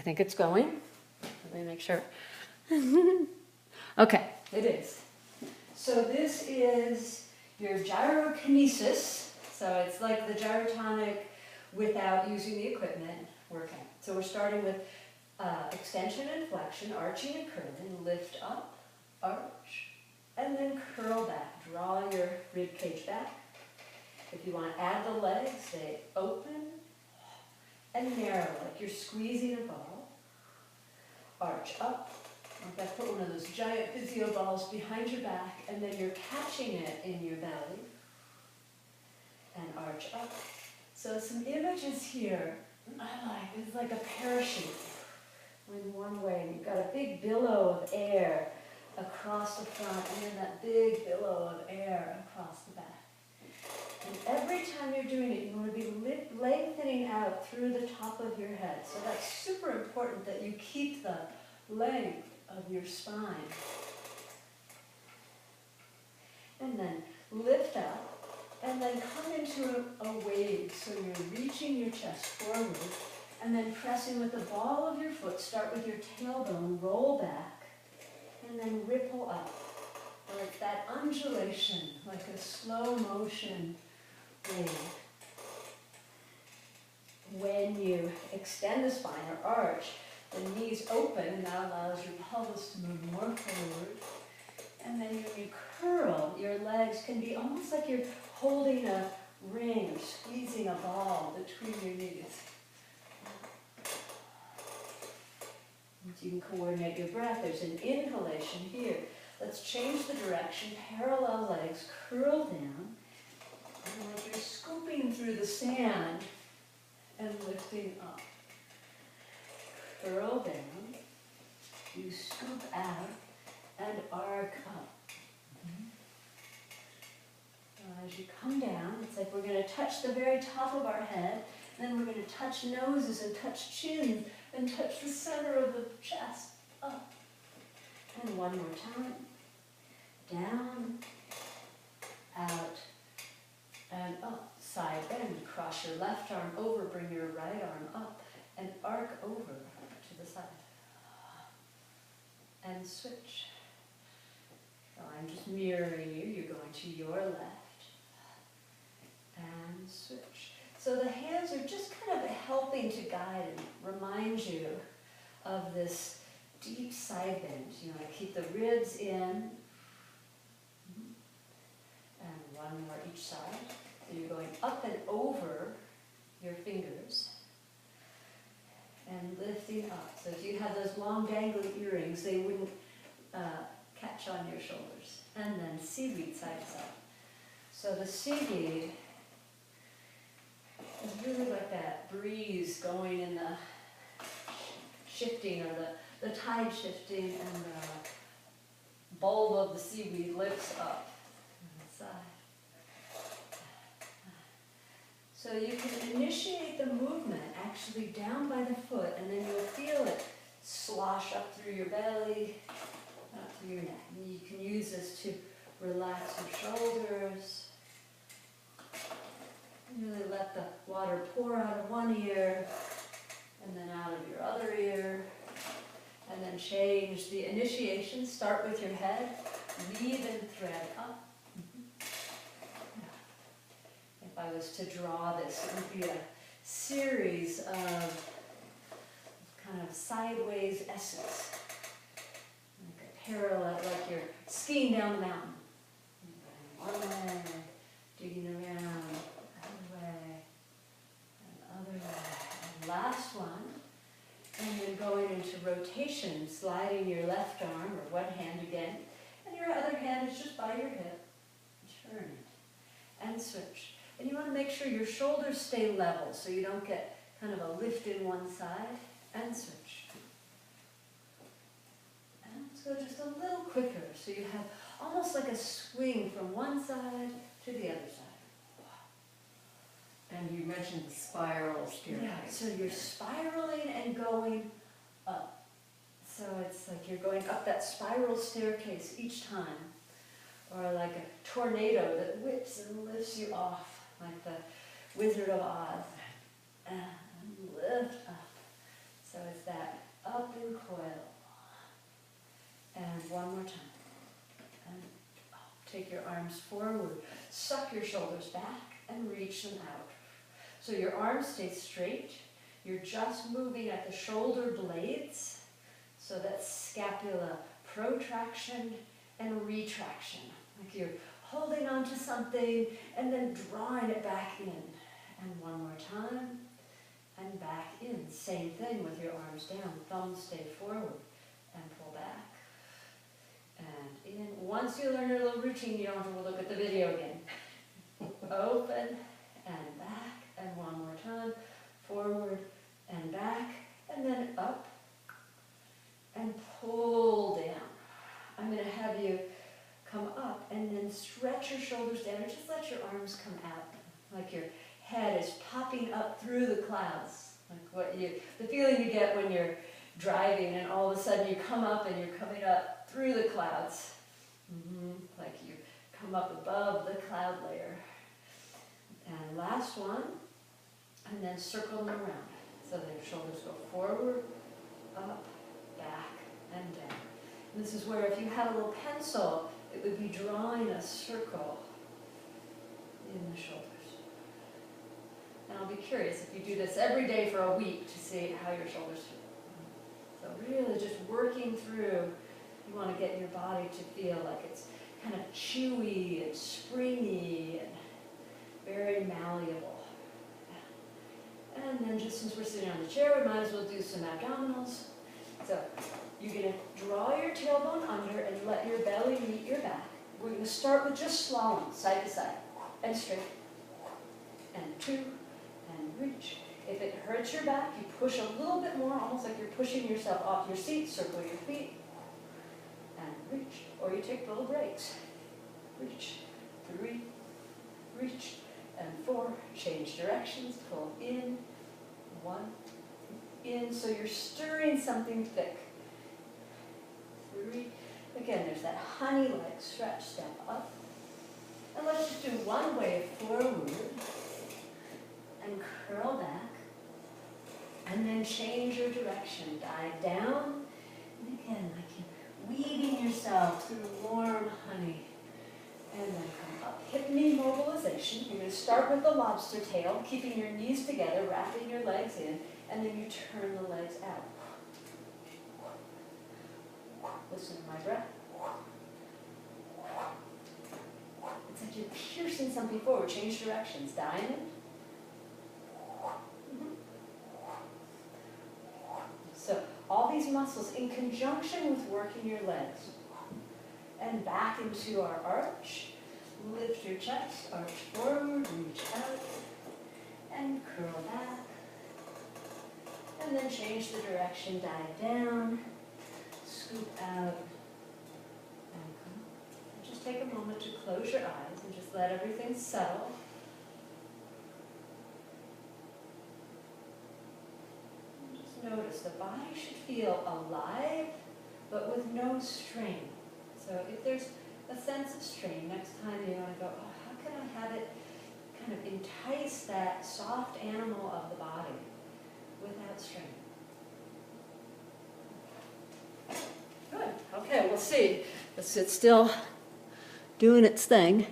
think it's going. Let me make sure. Okay, it is. So this is your gyrokinesis. So it's like the gyrotonic without using the equipment working. So we're starting with extension and flexion, arching and curling, lift up, arch, and then curl back. Draw your rib cage back. If you want to add the legs, stay open and narrow, like you're squeezing a ball. Arch up. Like I put one of those giant physio balls behind your back, and then you're catching it in your belly. And arch up. So some images here I like. It's like a parachute in one way. You've got a big billow of air across the front, and then that big billow of air across the back. And every time you're doing it, you want to be lengthening out through the top of your head. So that's super important that you keep the length of your spine. And then lift up, and then come into a wave. So you're reaching your chest forward, and then pressing with the ball of your foot. Start with your tailbone, roll back, and then ripple up. Like that undulation, like a slow motion wave. When you extend the spine or arch, the knees open, and that allows your pelvis to move more forward. And then when you curl, your legs can be almost like you're holding a ring, squeezing a ball between your knees. You can coordinate your breath. There's an inhalation here. Let's change the direction. Parallel legs, curl down. And like you're scooping through the sand and lifting up. Curl down. You scoop out and arc up. As you come down, it's like we're going to touch the very top of our head, then we're going to touch noses and touch chins and touch the center of the chest. Up. And one more time. Down, out, and up. Side bend. Cross your left arm over, bring your right arm up, and arc over to the side. And switch. So I'm just mirroring you. You're going to your left. And switch. So the hands are just kind of helping to guide and remind you of this deep side bend. You want to keep the ribs in. And one more each side. So you're going up and over your fingers. And lifting up. So if you have those long dangly earrings, they wouldn't catch on your shoulders. And then seaweed side to side. So the seaweed is really like that breeze going in the shifting, or the tide shifting, and the bulb of the seaweed lifts up on the side. So you can initiate the movement actually down by the foot, and then you'll feel it slosh up through your belly, up through your neck. And you can use this to relax your shoulders. Really let the water pour out of one ear, and then out of your other ear. And then change the initiation. Start with your head, weave and thread up. If I was to draw this, it would be a series of kind of sideways S's. Like a parallel, like you're skiing down the mountain. One way, digging around, other way, and other way. And last one. And then going into rotation, sliding your left arm, or one hand again, and your other hand is just by your hip. Turn it, and switch. And you want to make sure your shoulders stay level, so you don't get kind of a lift in one side, and switch. And let's go just a little quicker, so you have almost like a swing from one side to the other side. And you mentioned the spiral staircase. Yeah, so you're spiraling and going up. So it's like you're going up that spiral staircase each time. Or like a tornado that whips and lifts you off, like the Wizard of Oz. And lift up. So it's that your arms forward. Suck your shoulders back and reach them out. So your arms stay straight. You're just moving at the shoulder blades. So that's scapula protraction and retraction. Like you're holding on to something and then drawing it back in. And one more time. And back in. Same thing with your arms down. Thumbs stay forward and pull back. And in. Once you learn your little routine, you don't have to look at the video again. Open and back. And one more time. Forward and back. And then up. And pull down. I'm going to have you come up and then stretch your shoulders down and just let your arms come out. Like your head is popping up through the clouds. Like the feeling you get when you're driving and all of a sudden you come up and you're coming up through the clouds. Like you come up above the cloud layer. And last one. And then circle them around. So that your shoulders go forward, up, back, and down. And this is where if you had a little pencil, it would be drawing a circle in the shoulders. And I'll be curious if you do this every day for a week to see how your shoulders feel. So really just working through, you want to get your body to feel like it's kind of chewy and springy and very malleable. And then just since we're sitting on the chair, we might as well do some abdominals. So you're going to draw your tailbone under and let your belly meet your back. We're going to start with just slalom, side to side, and straight, and two, and reach. If it hurts your back, you push a little bit more, almost like you're pushing yourself off your seat, circle your feet, and reach. Or you take little breaks. Reach, three, reach, and four, change directions, pull in, one, in, so you're stirring something thick. Three, again, there's that honey leg stretch, step up. And let's just do one wave forward, and curl back, and then change your direction, dive down, and again, like you're weaving yourself through warm honey. And then come up. Hip and Leg Mobilization. You're going to start with the lobster tail, keeping your knees together, wrapping your legs in, and then you turn the legs out. Listen to my breath. It's like you're piercing something forward. Change directions. Diamond. So all these muscles in conjunction with working your legs. And back into our arch. Lift your chest, arch forward, reach out, and curl back. And then change the direction, dive down, scoop out, and come up. And just take a moment to close your eyes and just let everything settle. And just notice the body should feel alive, but with no strain. So if there's a sense of strain, next time you want to go, oh, how can I have it kind of entice that soft animal of the body without strain? Good. Okay, we'll see. Let's sit still, doing its thing.